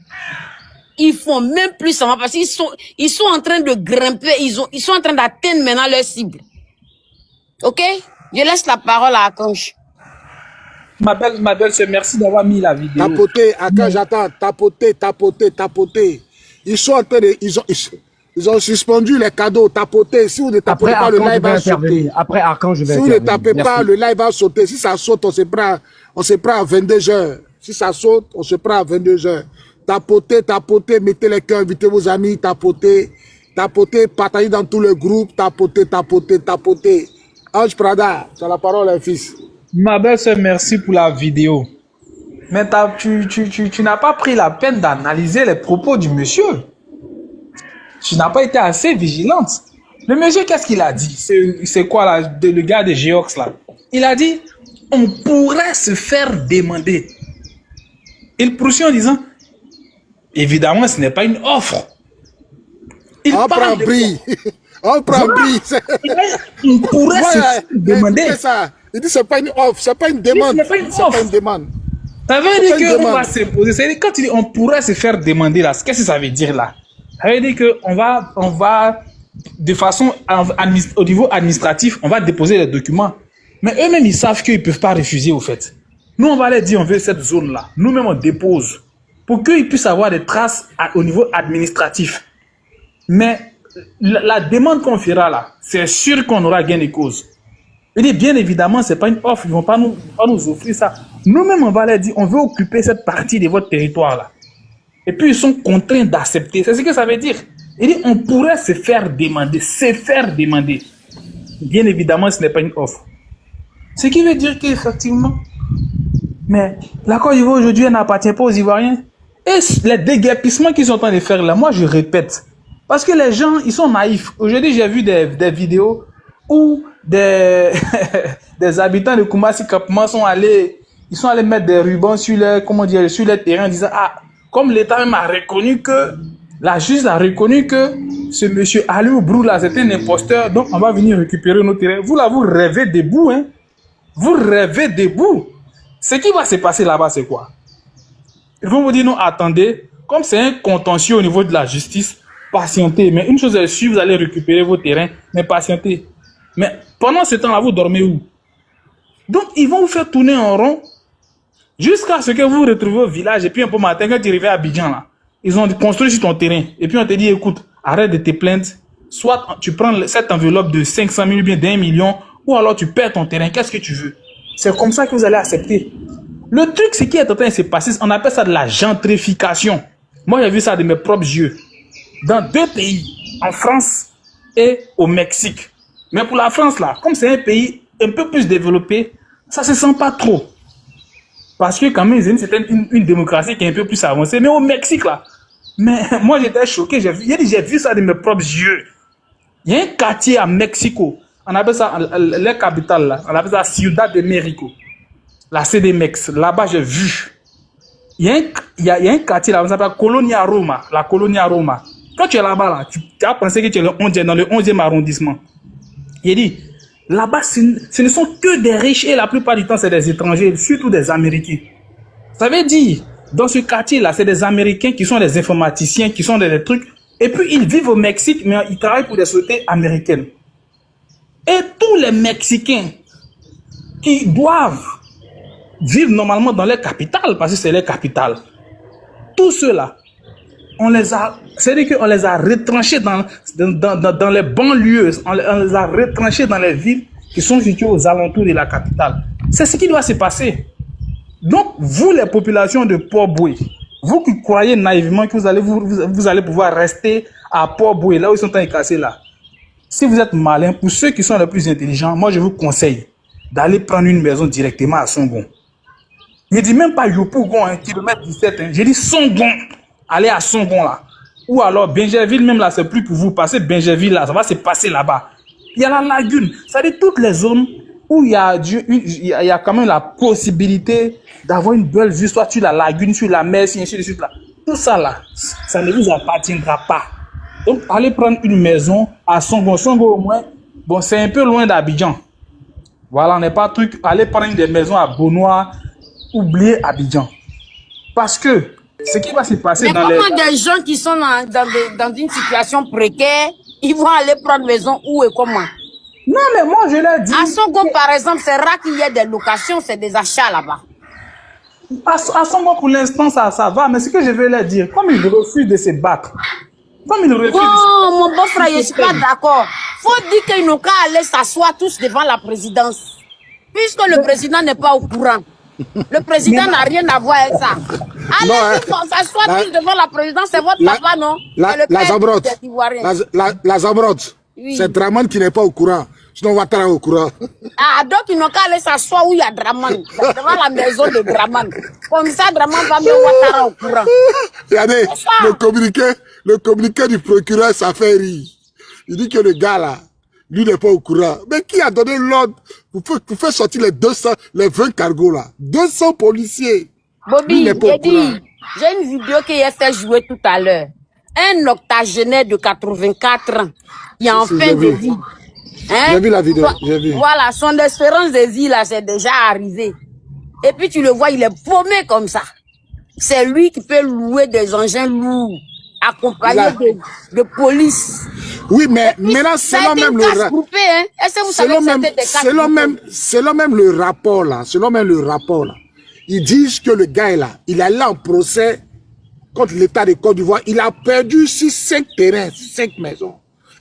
Ils font même plus semblant parce qu'ils sont en train de grimper, ils sont en train d'atteindre maintenant leur cible. Ok? Je laisse la parole à Akange. Ma belle sœur, merci d'avoir mis la vidéo. Tapoter, Akange, j'attends. Tapoter. Ils sont en train de... Ils ont suspendu les cadeaux, tapoter. Si vous ne tapotez pas, le live va sauter. Après Akange, je vais Si vous ne tapez pas, le live va sauter. Si ça saute, on se prend à 22 heures. Si ça saute, on se prend à 22 heures. Tapoter, mettez les cœurs, invitez vos amis, tapoter, partagez dans tous les groupes, tapoter. Ange Prada, tu as la parole, hein, fils. Ma belle sœur, merci pour la vidéo. Mais tu n'as pas pris la peine d'analyser les propos du monsieur. Tu n'as pas été assez vigilante. Le monsieur, qu'est-ce qu'il a dit? C'est quoi là, le gars de Geox là? Il a dit, on pourrait se faire demander. Il poursuit en disant, évidemment, ce n'est pas une offre. On prend bris. On pourrait se faire demander. Il dit, c'est pas une offre, c'est pas une demande. C'est pas une demande. Ça veut dire qu'on va se poser. C'est-à-dire, quand il dit on pourrait se faire demander là, qu'est-ce que ça veut dire là? Ça veut dire qu'on va, de façon, au niveau administratif, on va déposer les documents. Mais eux-mêmes, ils savent qu'ils ne peuvent pas refuser au fait. Nous, on va leur dire, on veut cette zone-là. Nous-mêmes, on dépose. Pour qu'ils puissent avoir des traces au niveau administratif. Mais la demande qu'on fera là, c'est sûr qu'on aura gain de cause. Il dit, bien évidemment, ce n'est pas une offre. Ils ne vont pas nous offrir ça. Nous-mêmes, on va leur dire, on veut occuper cette partie de votre territoire là. Et puis, ils sont contraints d'accepter. C'est ce que ça veut dire. Il dit, on pourrait se faire demander. Bien évidemment, ce n'est pas une offre. Ce qui veut dire qu'effectivement, mais la Côte d'Ivoire aujourd'hui, elle n'appartient pas aux Ivoiriens. Et les déguerpissements qu'ils sont en train de faire là, moi je répète, parce que les gens, ils sont naïfs. Aujourd'hui, j'ai vu des vidéos où des habitants de Koumassi Campement sont allés mettre des rubans sur les terrains en disant, ah, comme l'État même a reconnu que, la justice a reconnu que ce monsieur Aliou Brou là, c'était un imposteur, donc on va venir récupérer nos terrains. Vous là, vous rêvez debout, hein. Vous rêvez debout. Ce qui va se passer là-bas, c'est quoi? Ils vont vous dire, non, attendez, comme c'est un contentieux au niveau de la justice, patientez. Mais une chose est sûre, vous allez récupérer vos terrains, mais patientez. Mais pendant ce temps-là, vous dormez où? Donc, ils vont vous faire tourner en rond jusqu'à ce que vous vous retrouvez au village. Et puis, un peu matin, quand tu arrives à Abidjan, là, ils ont construit sur ton terrain. Et puis, on te dit, écoute, arrête de te plaindre. Soit tu prends cette enveloppe de 500 000 ou bien d'1 million, ou alors tu perds ton terrain. Qu'est-ce que tu veux? C'est comme ça que vous allez accepter. Le truc, c'est qui est en train de se passer, on appelle ça de la gentrification. Moi, j'ai vu ça de mes propres yeux. Dans 2 pays, en France et au Mexique. Mais pour la France, là, comme c'est un pays un peu plus développé, ça se sent pas trop. Parce que quand même, c'est une démocratie qui est un peu plus avancée. Mais au Mexique, là, mais moi, j'étais choqué. J'ai vu ça de mes propres yeux. Il y a un quartier à Mexico. On appelle ça, la capitale, là, on appelle ça Ciudad de México. La CDMX. Là-bas, j'ai vu. Il y a un quartier là, on s'appelle Colonia Roma. La Colonia Roma. Quand tu es là-bas, là, tu as pensé que tu es dans le 11e arrondissement. Il dit, là-bas, ce ne sont que des riches et la plupart du temps, c'est des étrangers, surtout des Américains. Ça veut dire, dans ce quartier-là, c'est des Américains qui sont des informaticiens, qui sont des trucs. Et puis, ils vivent au Mexique, mais ils travaillent pour des sociétés américaines. Et tous les Mexicains qui doivent vivent normalement dans les capitales, parce que c'est les capitales. Tous ceux-là, c'est-à-dire qu'on les a retranchés dans les banlieues, on les a retranchés dans les villes qui sont situées aux alentours de la capitale. C'est ce qui doit se passer. Donc, vous, les populations de Port-Boué, vous qui croyez naïvement que vous allez pouvoir rester à Port-Boué, là où ils sont en train de casser là. Si vous êtes malin, pour ceux qui sont les plus intelligents, moi je vous conseille d'aller prendre une maison directement à Songon. Je dis même pas Yopougon, kilomètre 17, j'ai dit Songon. Allez à Songon là. Ou alors Bingerville, même là, c'est plus pour vous passer. Bingerville, là, ça va se passer là-bas. Il y a la lagune. C'est-à-dire toutes les zones où il y a quand même la possibilité d'avoir une belle vue, soit sur la lagune, sur la mer, ainsi de suite là. Tout ça là, ça ne vous appartiendra pas. Donc, allez prendre une maison à Songo. Songo au moins, bon, c'est un peu loin d'Abidjan. Voilà, on n'est pas truc. Allez prendre des maisons à Bonois, oubliez Abidjan. Parce que ce qui va se passer Mais dans les... comment des gens qui sont dans une situation précaire, ils vont aller prendre maison où et comment? Non, mais moi, je l'ai dit. À Songo, par exemple, c'est rare qu'il y ait des locations, c'est des achats là-bas. À Songo, pour l'instant, ça va. Mais ce que je vais leur dire, comme ils refusent de se battre, comme ils refusent Non, mon beau-frère, je ne suis pas d'accord. Faut dire qu'ils n'ont qu'à aller s'asseoir tous devant la présidence. Puisque le président n'est pas au courant. Le président n'a rien à voir avec ça. Allez-y, s'asseoir tous devant la présidence, c'est votre papa, non? La Zabrotte, Oui. c'est Draman qui n'est pas au courant. Sinon, Ouattara est au courant. Ah, donc ils n'ont qu'à aller s'asseoir où il y a Draman, devant la maison de Draman. Comme ça, Draman va mettre Ouattara au courant. Regardez, le communiqué du procureur, ça fait rire. Il dit que le gars là, lui n'est pas au courant. Mais qui a donné l'ordre pour faire sortir les 20 cargos là? 200 policiers. Bobby, j'ai une vidéo qui a fait jouer tout à l'heure. Un octogénaire de 84 ans, qui est en fin de vie. Hein? J'ai vu la vidéo, j'ai vu. Voilà, son espérance de vie là, c'est déjà arrivé. Et puis tu le vois, il est paumé comme ça. C'est lui qui peut louer des engins lourds, accompagné de police. Oui, mais maintenant, selon même le rapport là, ils disent que le gars là, il est là en procès contre l'État de Côte d'Ivoire. Il a perdu sur 5 terrains, 5 maisons.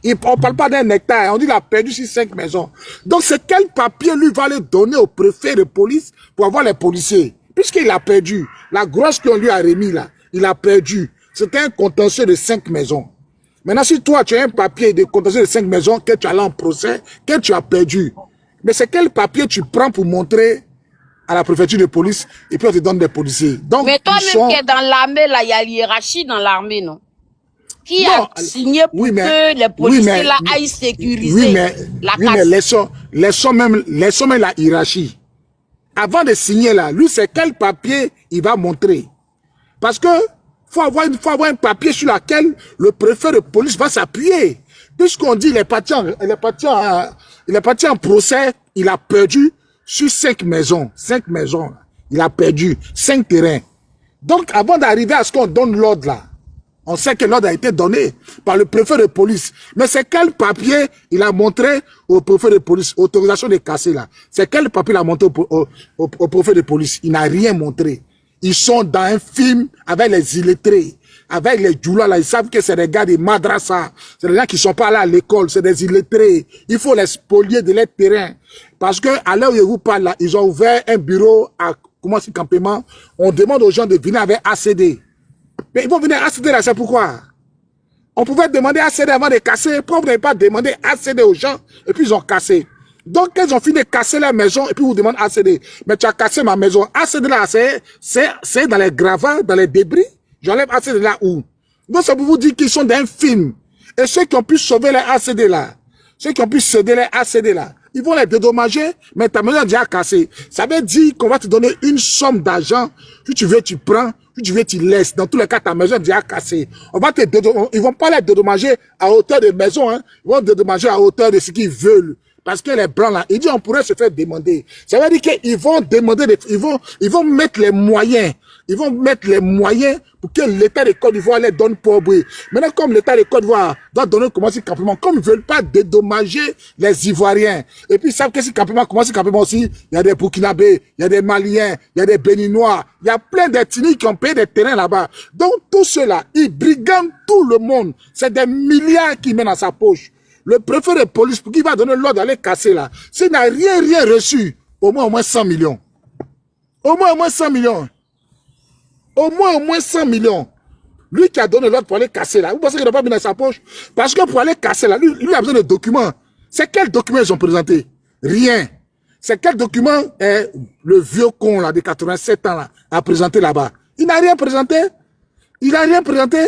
On ne parle pas d'un hectare, on dit qu'il a perdu sur 5 maisons. Donc, c'est quel papier lui va le donner au préfet de police pour avoir les policiers? Puisqu'il a perdu. La grosse qu'on lui a remis là, il a perdu. C'était un contentieux de 5 maisons. Maintenant, si toi, tu as un papier de contentieux de 5 maisons, que tu as là en procès, que tu as perdu. Mais c'est quel papier tu prends pour montrer à la préfecture de police et puis on te donne des policiers. Donc, mais toi-même qui es dans l'armée, là, il y a hiérarchie dans l'armée, non? Qui a signé pour que les policiers là aillent sécuriser la casse? Oui, mais laissons même la hiérarchie. Avant de signer là, lui, c'est quel papier il va montrer? Parce que faut avoir un papier sur lequel le préfet de police va s'appuyer. Puisqu'on dit il est parti en procès, il a perdu sur 5 maisons. 5 maisons. Il a perdu 5 terrains. Donc, avant d'arriver à ce qu'on donne l'ordre là, on sait que l'ordre a été donné par le préfet de police. Mais c'est quel papier il a montré au préfet de police? Autorisation de casser là. C'est quel papier il a montré au préfet de police? Il n'a rien montré. Ils sont dans un film avec les illettrés, avec les djoulas là. Ils savent que c'est des gars de madrasa. C'est des gens qui sont pas là à l'école. C'est des illettrés. Il faut les spolier de leur terrain. Parce que à l'heure où je vous parle là, ils ont ouvert un bureau à Koumassi Campement. On demande aux gens de venir avec ACD. Mais ils vont venir ACD là, c'est pourquoi? On pouvait demander ACD avant de casser. Pourquoi vous n'avez pas demandé ACD aux gens et puis ils ont cassé? Donc, ils ont fini de casser la maison et puis vous demandez ACD. Mais tu as cassé ma maison. ACD là, c'est dans les gravats, dans les débris. J'enlève ACD là où? Donc, ça pour vous dire qu'ils sont dans un film. Et ceux qui ont pu sauver les ACD là, ceux qui ont pu céder les ACD là, ils vont les dédommager, mais ta maison est déjà cassée. Ça veut dire qu'on va te donner une somme d'argent. Si tu veux, tu prends. Si tu veux, tu laisses. Dans tous les cas, ta maison est déjà cassée. Ils vont pas les dédommager à hauteur de maison, hein. Ils vont dédommager à hauteur de ce qu'ils veulent. Parce que les blancs là, ils disent on pourrait se faire demander. Ça veut dire qu'ils vont demander, ils vont mettre les moyens. Ils vont mettre les moyens pour que l'État de Côte d'Ivoire les donne pour bruit. Maintenant, comme l'État de Côte d'Ivoire doit donner Koumassi Campement, comme ils ne veulent pas dédommager les Ivoiriens, et puis ils savent que si Koumassi Campement aussi, il y a des Burkinabés, il y a des Maliens, il y a des Béninois, il y a plein d'ethnies qui ont payé des terrains là-bas. Donc, tout cela, ils brigandent tout le monde. C'est des milliards qu'ils mettent dans sa poche. Le préfet de police, pour qui va donner l'ordre d'aller casser là, s'il n'a rien reçu, au moins 100 millions. Au moins 100 millions. Au moins 100 millions. Lui qui a donné l'ordre pour aller casser là. Vous pensez qu'il n'a pas mis dans sa poche? Parce que pour aller casser là, lui a besoin de documents. C'est quels documents ils ont présenté? Rien. C'est quel document le vieux con là de 87 ans là a présenté là-bas? Il n'a rien présenté. Il n'a rien présenté.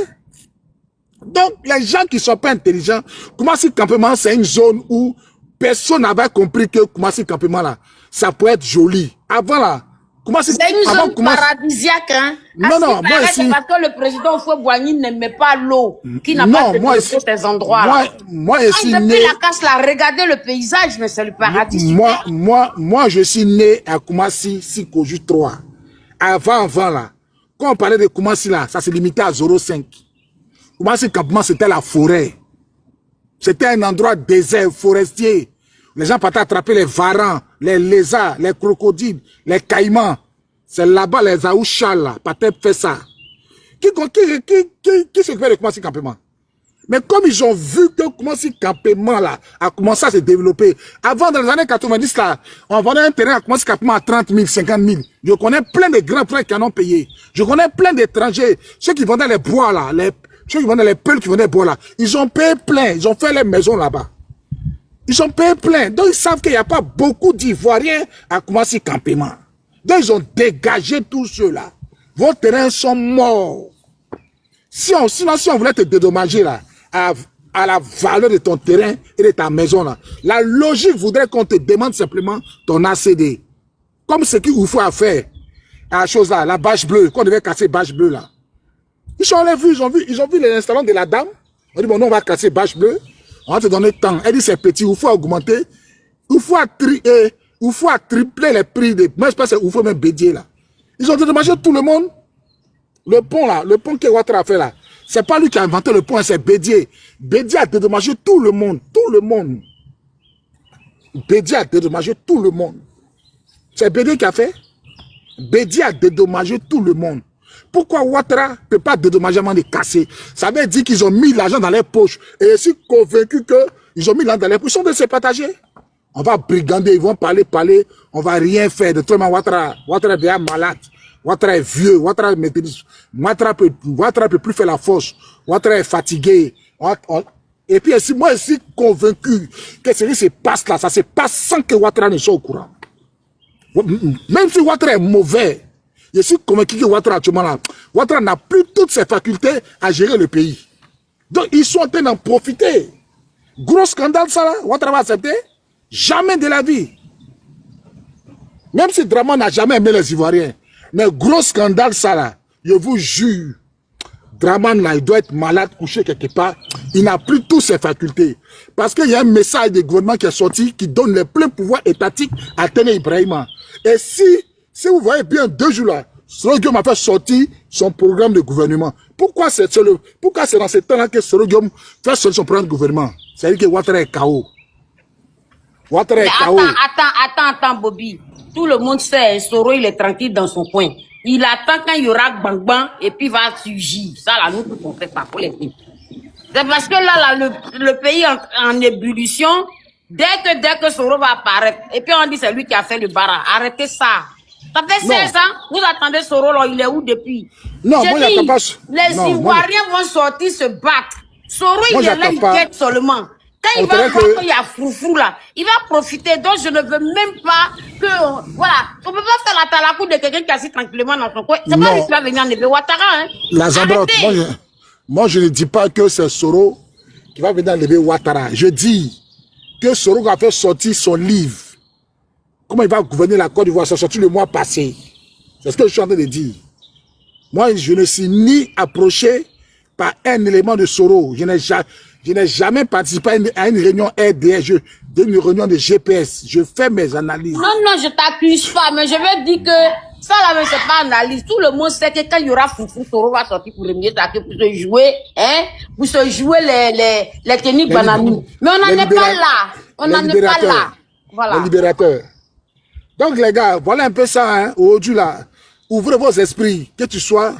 Donc, les gens qui ne sont pas intelligents, Koumassi Campement, c'est une zone où personne n'avait compris que Koumassi Campement, là, ça peut être joli. Avant, là, Koumassi... C'est une zone paradisiaque, hein. Non, non, moi ici... C'est parce que le président Houphouët-Boigny n'aimait pas l'eau, qui n'a pas développé ces endroits-là. Moi, je suis né... la casse là, regardez le paysage, mais c'est le paradis. Moi, je suis né à Koumassi, Sikoju 3. Avant, là, quand on parlait de Koumassi, là, ça se limitait à 0,5. Koumassi Campement, c'était la forêt. C'était un endroit désert, forestier. Les gens partaient attraper les varans, les lézards, les crocodiles, les caïmans. C'est là-bas les aouchas, là, partaient faire ça. Qui s'occupait de Koumassi Campement? Mais comme ils ont vu que Koumassi Campement, là, a commencé à se développer, avant, dans les années 90, là, on vendait un terrain à Koumassi Campement à 30 000, 50 000. Je connais plein de grands frères qui en ont payé. Je connais plein d'étrangers, ceux qui vendaient les bois, là, ceux qui vendaient les peuls qui vendaient bois là, ils ont payé plein, ils ont fait les maisons là-bas. Ils ont payé plein. Donc ils savent qu'il n'y a pas beaucoup d'Ivoiriens à Koumassi Campement. Donc ils ont dégagé tous ceux-là. Vos terrains sont morts. Sinon, si on voulait te dédommager là, à la valeur de ton terrain et de ta maison là, la logique voudrait qu'on te demande simplement ton ACD. Comme ce qu'il vous faut à faire. À la chose là, la bâche bleue, qu'on devait casser bâche bleue là. Ils sont allés vu, ils ont vu les installants de la dame. On dit, bon, non, on va casser bâche bleue. On va te donner le temps. Elle dit, c'est petit, il faut augmenter. Il faut tripler les prix de... Moi, je pense qu'il faut même Bédier, là. Ils ont dédommagé tout le monde. Le pont, là, le pont que Ouattara a fait, là. C'est pas lui qui a inventé le pont, c'est Bédier. Bédier a dédommagé tout le monde. Tout le monde. Bédier a dédommagé tout le monde. C'est Bédier qui a fait. Bédier a dédommagé tout le monde. Pourquoi Ouattara ne peut pas dédommager avant de casser? Ça veut dire qu'ils ont mis l'argent dans les poches. Et je suis convaincu qu'ils ont mis l'argent dans les poches. Ils sont de se partager. On va brigander, ils vont parler. On va rien faire. De tout le monde, Ouattara est déjà malade. Ouattara est vieux. Ouattara peut plus faire la force. Ouattara est fatigué. Et puis, moi, je suis convaincu que ce qui se passe là, ça se passe sans que Ouattara ne soit au courant. Même si Ouattara est mauvais, je suis convaincu que Ouattara actuellement là, Ouattara n'a plus toutes ses facultés à gérer le pays. Donc ils sont en train d'en profiter. Gros scandale ça là, Ouattara va accepter? Jamais de la vie. Même si Draman n'a jamais aimé les Ivoiriens. Mais gros scandale ça là, je vous jure, Draman là, il doit être malade, couché quelque part. Il n'a plus toutes ses facultés. Parce qu'il y a un message du gouvernement qui est sorti qui donne les pleins pouvoirs étatiques à Téné Ibrahima. Et si vous voyez bien 2 jours là, Soro Guillaume a fait sortir son programme de gouvernement. Pourquoi c'est dans ce temps-là que Soro Guillaume fait sortir son programme de gouvernement? C'est-à-dire que Ouattara est KO. Ouattara est KO. Attends, Bobby. Tout le monde sait, Soro, il est tranquille dans son coin. Il attend quand il y aura bang et puis il va surgir. Ça, là, nous, on fait pas pour les filles. C'est parce que là le pays en ébullition, dès que Soro va apparaître, et puis on dit c'est lui qui a fait le bara. Arrêtez ça. Ça fait 16 ans, vous attendez Soro, là, il est où depuis? Non, moi, j'attends pas. Les Ivoiriens vont sortir se battre. Soro, il est là, il guette seulement. Quand il va voir qu'il y a Froufrou là, il va profiter. Donc je ne veux même pas que... Voilà, on ne peut pas faire la talakou de quelqu'un qui est assis tranquillement dans son coin. C'est pas lui qui va venir enlever Ouattara. Hein. La Zambrotte, moi je ne dis pas que c'est Soro qui va venir enlever Ouattara. Je dis que Soro va faire sortir son livre. Comment il va gouverner la Côte d'Ivoire? Ça sorti le mois passé. C'est ce que je suis en train de dire. Moi, je ne suis ni approché par un élément de Soro. Je n'ai jamais participé à une réunion RDS, une réunion de GPS. Je fais mes analyses. Non, je t'accuse pas, mais je veux dire que ça là, c'est pas analyse. Tout le monde sait que quand il y aura Foufou, Soro va sortir pour le milieu pour se jouer, hein, pour se jouer les techniques bananies. Mais on n'en est pas là. On n'en est pas là. Voilà. Les libérateurs. Donc les gars, voilà un peu ça, hein, aujourd'hui là. Ouvrez vos esprits, que tu sois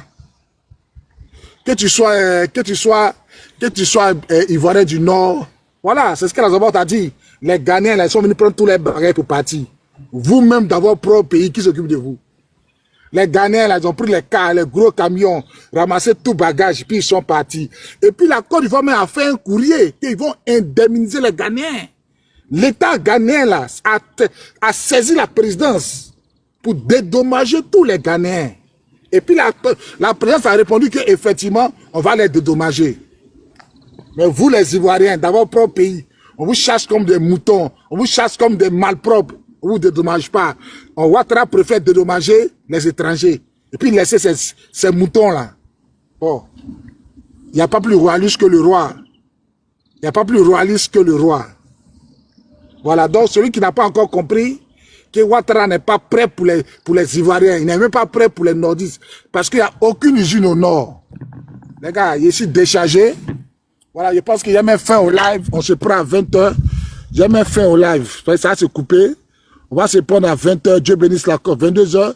Ivoirien du Nord. Voilà, c'est ce que la Zambrotte a dit. Les Ghanéens, là, ils sont venus prendre tous les bagages pour partir. Vous-même, dans votre propre pays, qui s'occupe de vous? Les Ghanéens, là, ils ont pris les cars, les gros camions, ramassé tout bagage, puis ils sont partis. Et puis la Côte d'Ivoire a fait un courrier qu'ils vont indemniser les Ghanéens. L'État ghanéen, là, a saisi la présidence pour dédommager tous les Ghanéens. Et puis la présidence a répondu qu'effectivement, on va les dédommager. Mais vous, les Ivoiriens, dans votre propre pays, on vous chasse comme des moutons, on vous chasse comme des malpropres, on ne vous dédommage pas. Ouattara préfère dédommager les étrangers et puis laisser ces moutons-là. Bon, il n'y a pas plus royaliste que le roi. Il n'y a pas plus royaliste que le roi. Voilà, donc celui qui n'a pas encore compris que Ouattara n'est pas prêt pour les Ivoiriens, il n'est même pas prêt pour les Nordistes, parce qu'il n'y a aucune usine au Nord. Les gars, je suis déchargé. Voilà, je pense qu'il y a même fin au live. On se prend à 20h. J'ai même fin au live. Ça va se couper. On va se prendre à 20h. Dieu bénisse la COP. 22h.